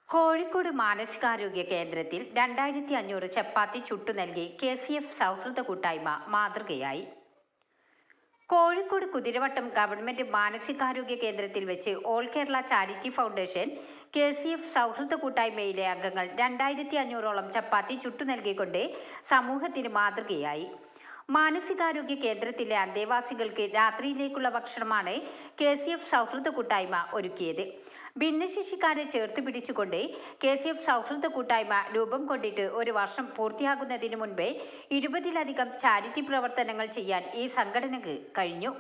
കോഴിക്കോട് മാനസികാരോഗ്യ കേന്ദ്രത്തിൽ 2500 ചപ്പാത്തി ചുട്ടു നൽകി KCF സൗഹൃദ കൂട്ടായ്മ മാതൃകയായി. കോഴിക്കോട് കുതിരവട്ടം ഗവൺമെന്റ് മാനസികാരോഗ്യ കേന്ദ്രത്തിൽ വെച്ച് all Kerala charity foundation KCF സൗഹൃദ കൂട്ടായ്മയിലെ അംഗങ്ങൾ 2500ഓളം ചപ്പാത്തി ചുട്ടു നൽകിക്കൊണ്ട് സമൂഹത്തിന് മാതൃകയായി. മാനസികാരോഗ്യ കേന്ദ്രത്തിലെ അന്തേവാസികൾക്ക് രാത്രിയിലേക്കുള്ള ഭക്ഷണമാണ് KCF സൗഹൃദ കൂട്ടായ്മ ഒരുക്കിയത്. ഭിന്നശേഷിക്കാരെ ചേർത്ത് പിടിച്ചുകൊണ്ട് KCF സൗഹൃദ കൂട്ടായ്മ രൂപം കൊണ്ടിട്ട് ഒരു വർഷം പൂർത്തിയാകുന്നതിന് മുൻപേ 20ലധികം ചാരിറ്റി പ്രവർത്തനങ്ങൾ ചെയ്യാൻ ഈ സംഘടനയ്ക്ക് കഴിഞ്ഞു.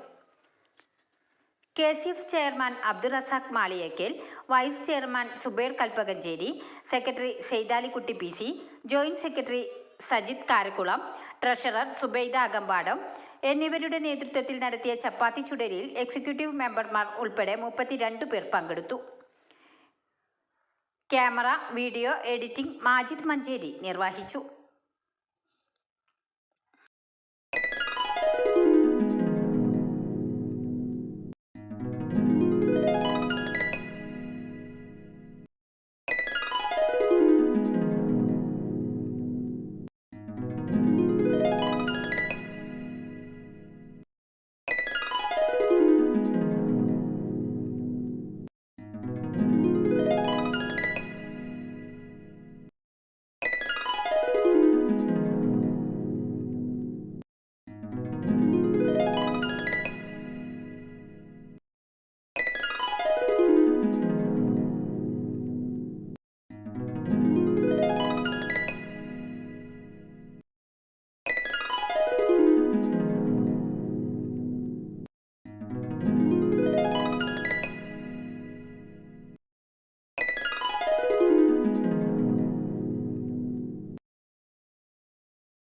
KCF chairman Abdul Razak Maliyekkal, vice chairman Zubair Kalpakanchery, secretary Saithalikutty PC, joint secretary Sajith Karakkulam, treasurer Zubaida Akampadam എന്നിവരുടെ നേതൃത്വത്തിൽ നടത്തിയ ചപ്പാത്തി ചുടലിൽ എക്സിക്യൂട്ടീവ് മെമ്പർമാർ ഉൾപ്പെടെ 32 പേർ പങ്കെടുത്തു. Camera, video editing Majid Manjeri നിർവഹിച്ചു.